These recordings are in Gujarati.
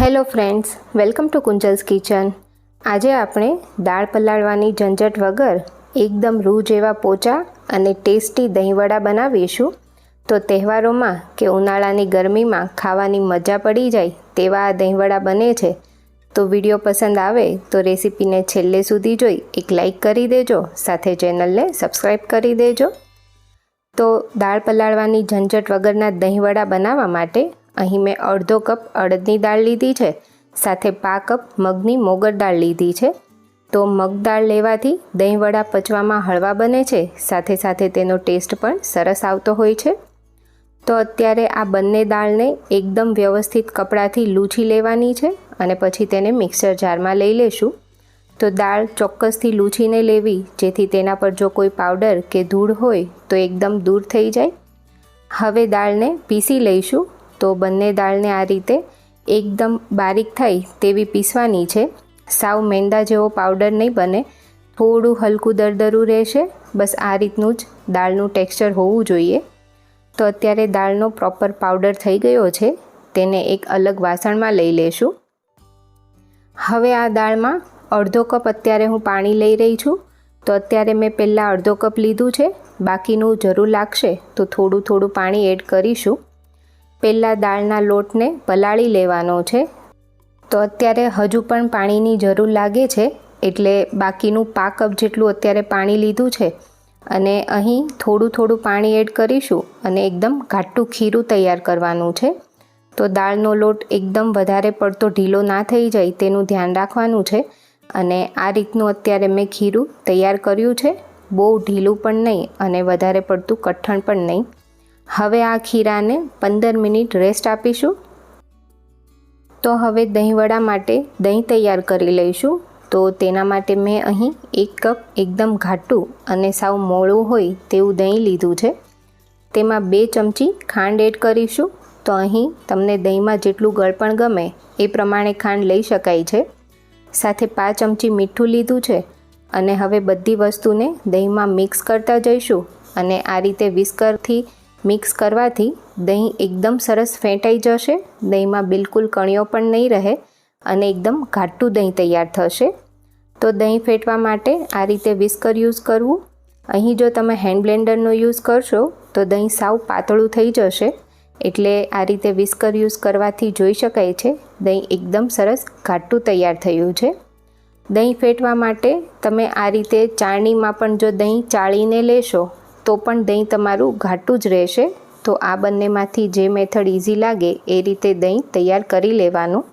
Hello friends, welcome to Kunjal's kitchen. આજે આપણે દાળ પલાળવાની ઝંઝટ વગર એકદમ રૂ જેવા પોચા અને ટેસ્ટી દહીંવડા બનાવીશું. તો તહેવારોમાં કે ઉનાળાની ગરમીમાં ખાવાની મજા પડી જાય તેવા આ દહીંવડા બને છે. તો વિડીયો પસંદ આવે તો રેસીપીને છેલ્લે સુધી જોઈ એક લાઈક કરી દેજો, સાથે ચેનલને સબસ્ક્રાઈબ કરી દેજો. તો દાળ પલાળવાની ઝંઝટ વગરના દહીંવડા બનાવવા માટે અહીં મેં અડધો કપ અડદની દાળ લીધી છે, સાથે પા કપ મગની મોગર દાળ લીધી છે. તો મગ દાળ લેવાથી દહીંવડા પચવામાં હળવા બને છે, સાથે સાથે તેનો ટેસ્ટ પણ સરસ આવતો હોય છે. તો અત્યારે આ બંને દાળને એકદમ વ્યવસ્થિત કપડાથી લૂછી લેવાની છે અને પછી તેને મિક્સર જારમાં લઈ લેશું. તો દાળ ચોક્કસથી લૂછીને લેવી, જેથી તેના પર જો કોઈ પાવડર કે ધૂળ હોય તો એકદમ દૂર થઈ જાય. હવે દાળને પીસી લઈશું. તો બંને દાળને આ રીતે એકદમ બારીક થાય તેવી પીસવાની છે. સાવ મેંદા જેવો પાવડર નહીં બને, થોડું હલકું દરદરું રહેશે. બસ આ રીતનું જ દાળનું ટેક્સચર હોવું જોઈએ. તો અત્યારે દાળનો પ્રોપર પાવડર થઈ ગયો છે, તેને એક અલગ વાસણમાં લઈ લેશું. હવે આ દાળમાં અડધો કપ અત્યારે હું પાણી લઈ રહી છું. તો અત્યારે મેં પહેલાં અડધો કપ લીધું છે, બાકીનું જરૂર લાગશે તો થોડું પાણી એડ કરીશું. પહેલાં દાળના લોટને પલાળી લેવાનો છે. તો અત્યારે હજુ પણ પાણીની જરૂર લાગે છે, એટલે બાકીનું પા કપ જેટલું અત્યારે પાણી લીધું છે અને અહીં થોડું પાણી એડ કરીશું અને એકદમ ઘાટું ખીરું તૈયાર કરવાનું છે. તો દાળનો લોટ એકદમ વધારે પડતો ઢીલો ના થઈ જાય તેનું ધ્યાન રાખવાનું છે. અને આ રીતનું અત્યારે મેં ખીરું તૈયાર કર્યું છે. બહુ ઢીલું પણ નહીં અને વધારે પડતું કઠણ પણ નહીં. હવે આ ખીરાને 15 મિનિટ રેસ્ટ આપીશું. તો હવે દહીંવડા માટે દહીં તૈયાર કરી લઈશું. તો તેના માટે મેં અહીં 1 કપ એકદમ ઘાટું અને સાવ મોળું હોય તેવું દહીં લીધું છે. તેમાં 2 ચમચી ખાંડ એડ કરીશું. તો અહીં તમને દહીંમાં જેટલું ગળપણ ગમે એ પ્રમાણે ખાંડ લઈ શકાય છે. સાથે 5 ચમચી મીઠું લીધું છે અને હવે બધી વસ્તુને દહીંમાં મિક્સ કરતા જઈશું. અને આ રીતે વિસ્કરથી મિક્સ કરવાથી દહીં એકદમ સરસ ફેંટાઈ જશે. દહીંમાં બિલકુલ કણીઓ પણ નહીં રહે અને એકદમ ઘાટું દહીં તૈયાર થશે. તો દહીં ફેંટવા માટે આ રીતે વિસ્કર યુઝ કરવું. અહીં જો તમે હેન્ડ બ્લેન્ડરનો યુઝ કરશો તો દહીં સાવ પાતળું થઈ જશે, એટલે આ રીતે વિસ્કર યુઝ કરવાથી જોઈ શકાય છે દહીં એકદમ સરસ ઘાટું તૈયાર થયું છે. દહીં ફેંટવા માટે તમે આ રીતે ચાળણીમાં પણ જો દહીં ચાળીને લેશો તો પણ દહીં તમારું ઘાટું જ રહેશે. તો આ બંનેમાંથી જે મેથડ ઇઝી લાગે એ રીતે દહીં તૈયાર કરી લેવાનું.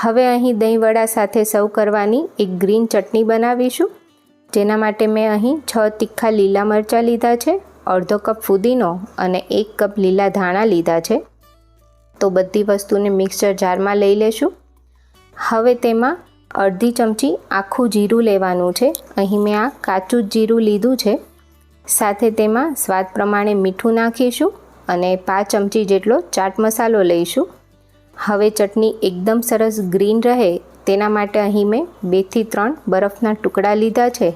હવે અહીં દહીંવડા સાથે સર્વ કરવાની એક ગ્રીન ચટણી બનાવીશું. જેના માટે મેં અહીં 6 તીખા લીલા મરચાં લીધા છે, અડધો કપ ફુદીનો અને 1 કપ લીલા ધાણા લીધા છે. તો બધી વસ્તુને મિક્સર જારમાં લઈ લેશું. હવે તેમાં અડધી ચમચી આખું જીરું લેવાનું છે. અહીં મેં આ કાચું જ જીરું લીધું છે. સાથે તેમાં સ્વાદ પ્રમાણે મીઠું નાખીશું અને 5 ચમચી જેટલો ચાટ મસાલો લઈશું. હવે ચટણી એકદમ સરસ ગ્રીન રહે તેના માટે અહીં મેં 2 થી 3 બરફના ટુકડા લીધા છે.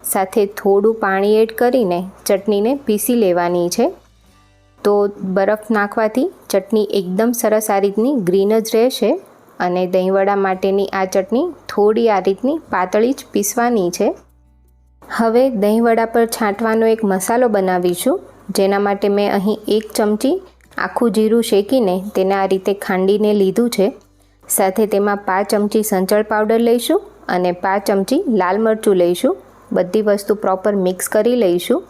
સાથે થોડું પાણી એડ કરીને ચટણીને પીસી લેવાની છે. તો બરફ નાખવાથી ચટણી એકદમ સરસ આ રીતની ગ્રીન જ રહેશે. અને દહીંવડા માટેની આ ચટણી થોડી આ રીતની પાતળી જ પીસવાની છે. હવે દહીંવડા પર છાંટવાનો એક મસાલો બનાવીશું. જેના માટે મેં અહીં 1 ચમચી આખું જીરું શેકીને તેને આ રીતે ખાંડીને લીધું છે. સાથે તેમાં 5 ચમચી સંચળ પાવડર લઈશું અને 5 ચમચી લાલ મરચું લઈશું. બધી વસ્તુ પ્રોપર મિક્સ કરી લઈશું.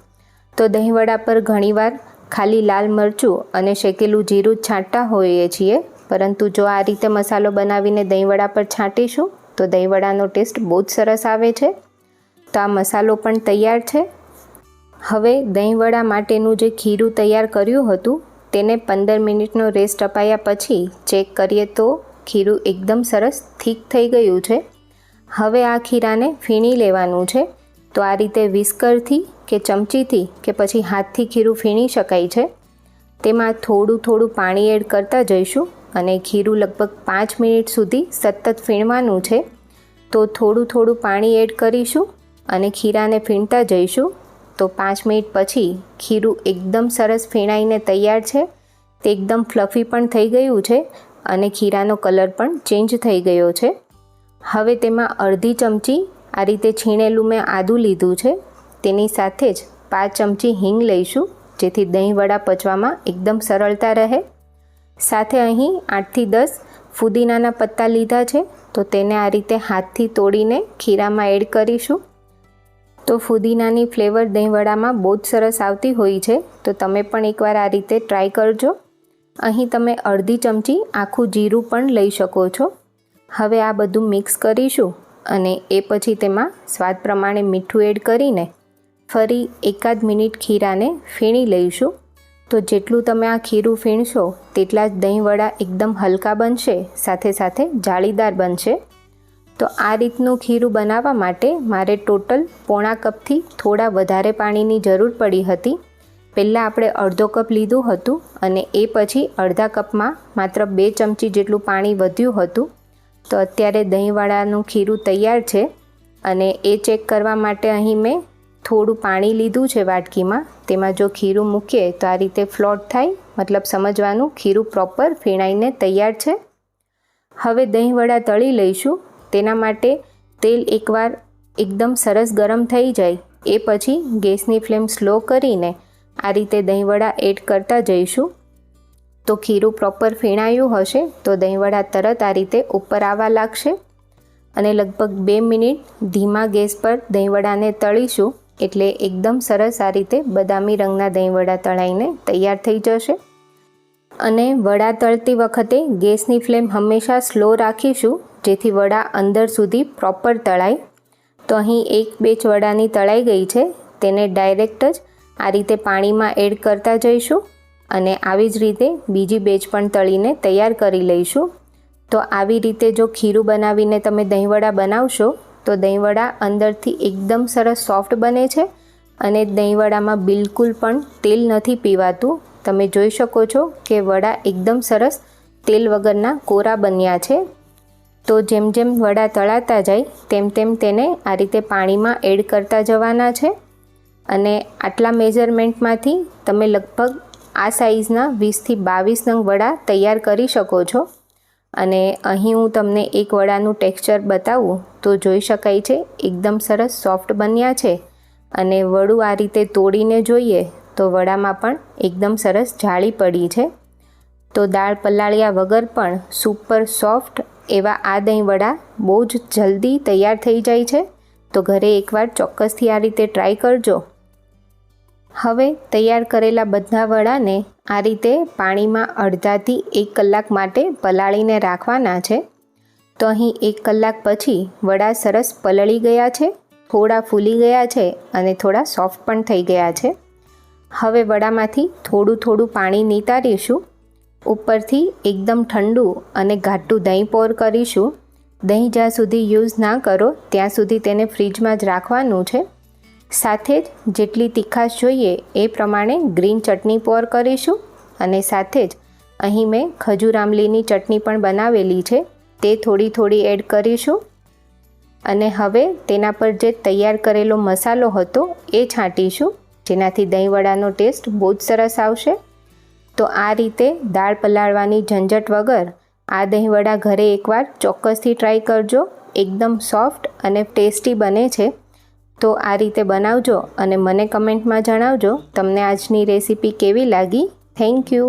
તો દહીંવડા પર ઘણીવાર ખાલી લાલ મરચું અને શેકેલું જીરું જ છાંટતા હોઈએ છીએ, પરંતુ જો આ રીતે મસાલો બનાવીને દહીંવડા પર છાંટીશું તો દહીંવડાનો ટેસ્ટ બહુ જ સરસ આવે છે. તો આ મસાલો પણ તૈયાર છે. હવે દહીંવડા માટેનું જે ખીરું તૈયાર કર્યું હતું તેને 15 મિનિટનો રેસ્ટ અપાયા પછી ચેક કરીએ તો ખીરું એકદમ સરસ થીક થઈ ગયું છે. હવે આ ખીરાને ફીણી લેવાનું છે. તો આ રીતે વિસ્કરથી કે ચમચીથી કે પછી હાથથી ખીરું ફીણી શકાય છે. તેમાં થોડું પાણી એડ કરતા જઈશું અને ખીરું લગભગ 5 મિનિટ સુધી સતત ફીણવાનું છે. તો થોડું પાણી એડ કરીશું અને ખીરાને ફીણતા જઈશું. તો 5 મિનિટ પછી ખીરું એકદમ સરસ ફીણાઈને તૈયાર છે. તે એકદમ ફ્લફી પણ થઈ ગયું છે અને ખીરાનો કલર પણ ચેન્જ થઈ ગયો છે. હવે તેમાં અડધી ચમચી આ રીતે છીણેલું મેં આદું લીધું છે. તેની સાથે જ 5 ચમચી હિંગ લઈશું, જેથી દહીં વડા પચવામાં એકદમ સરળતા રહે. સાથે અહીં 8થી 10 ફુદીનાના પત્તા લીધા છે, તો તેને આ રીતે હાથથી તોડીને ખીરામાં એડ કરીશું. તો ફુદીનાની ફ્લેવર દહીં વડામાં બહુ જ સરસ આવતી હોય છે, તો તમે પણ એકવાર આ રીતે ટ્રાય કરજો. અહીં તમે અડધી ચમચી આખું જીરું પણ લઈ શકો છો. હવે આ બધું મિક્સ કરીશું અને એ પછી તેમાં સ્વાદ પ્રમાણે મીઠું એડ કરીને ફરી એકાદ મિનિટ ખીરાને ફીણી લઈશું. તો જેટલું તમે આ ખીરું ફીણશો તેટલા જ દહીં વડા એકદમ હલકા બનશે, સાથે સાથે જાળીદાર બનશે. તો આ રીતનું ખીરું બનાવવા માટે મારે ટોટલ પોણા કપથી થોડા વધારે પાણીની જરૂર પડી હતી. પહેલાં આપણે અડધો કપ લીધું હતું અને એ પછી અડધા કપમાં માત્ર 2 ચમચી જેટલું પાણી વધ્યું હતું. તો અત્યારે દહીંવડાનું ખીરું તૈયાર છે અને એ ચેક કરવા માટે અહીં મેં થોડું પાણી લીધું છે વાટકીમાં. તેમાં જો ખીરું મૂકીએ તો આ રીતે ફ્લોટ થાય, મતલબ સમજવાનું ખીરું પ્રોપર ફીણાઈને તૈયાર છે. હવે દહીંવડા તળી લઈશું. તેના માટે તેલ એકવાર એકદમ સરસ ગરમ થઈ જાય એ પછી ગેસની ફ્લેમ સ્લો કરીને આ રીતે દહીંવડા એડ કરતા જઈશું. તો ખીરું પ્રોપર ફીણાયું હશે તો દહીંવડા તરત આ રીતે ઉપર આવવા લાગશે અને લગભગ 2 મિનિટ ધીમા ગેસ પર દહીંવડાને તળીશું, એટલે એકદમ સરસ આ રીતે બદામી રંગના દહીંવડા તળાઈને તૈયાર થઈ જશે. અને વડા તળતી વખતે ગેસની ફ્લેમ હંમેશા સ્લો રાખીશું, જેથી વડા અંદર સુધી પ્રોપર તળાય. તો અહીં એક બેચ વડાની તળાઈ ગઈ છે, તેને ડાયરેક્ટ જ આ રીતે પાણીમાં એડ કરતા જઈશું અને આવી જ રીતે બીજી બેચ પણ તળીને તૈયાર કરી લઈશું. તો આવી રીતે જો ખીરું બનાવીને તમે દહીંવડા બનાવશો તો દહીંવડા અંદરથી એકદમ સરસ સોફ્ટ બને છે અને દહીંવડામાં બિલકુલ પણ તેલ નથી પીવાતું. તમે જોઈ શકો છો કે વડા એકદમ સરસ તેલ વગરના કોરા બન્યા છે. તો જેમ જેમ વડા તળાતા જાય તેમ તેમ તેને આ રીતે પાણીમાં એડ કરતા જવાના છે અને આટલા મેઝરમેન્ટમાંથી તમે લગભગ આ સાઇઝના 20થી 22 નંગ વડા તૈયાર કરી શકો છો. અને અહીં હું તમને એક વડાનું ટેક્સચર બતાવું તો જોઈ શકાય છે એકદમ સરસ સોફ્ટ બન્યા છે અને વડું આ રીતે તોડીને જોઈએ તો વડામાં પણ એકદમ સરસ જાળી પડી છે. તો દાળ પલાળ્યા વગર પણ સુપર સોફ્ટ એવા આ દહીં વડા બહુ જ જલ્દી તૈયાર થઈ જાય છે. તો ઘરે એકવાર ચોક્કસથી આ રીતે ટ્રાય કરજો. હવે તૈયાર કરેલા બધા વડાને આ રીતે પાણીમાં અડધાથી 1 કલાક માટે પલાળીને રાખવાના છે. તો અહીં 1 કલાક પછી વડા સરસ પલળી ગયા છે, થોડા ફૂલી ગયા છે અને થોડા સોફ્ટ પણ થઈ ગયા છે. હવે વડામાંથી થોડું થોડું પાણી નિતારીશું. ઉપરથી એકદમ ઠંડુ અને ઘાટું દહીં પોર કરીશું. દહીં જ્યાં સુધી યુઝ ના કરો ત્યાં સુધી તેને ફ્રીજમાં જ રાખવાનું છે. સાથે જ જેટલી તીખાશ જોઈએ એ પ્રમાણે ગ્રીન ચટણી પોર કરીશું અને સાથે જ અહીં મેં ખજૂર આમલીની ચટણી પણ બનાવેલી છે, તે થોડી થોડી એડ કરીશું. અને હવે તેના પર જે તૈયાર કરેલો મસાલો હતો એ છાંટીશું, જેનાથી દહીંવડાનો ટેસ્ટ બહુ જ સરસ આવશે. તો આ રીતે દાળ પલાળવાની ઝંઝટ વગર આ દહીંવડા ઘરે એકવાર ચોક્કસથી ટ્રાય કરજો. એકદમ સોફ્ટ અને ટેસ્ટી બને છે. તો આ રીતે બનાવજો અને મને કમેન્ટમાં જણાવજો તમને આજની રેસીપી કેવી લાગી. Thank you.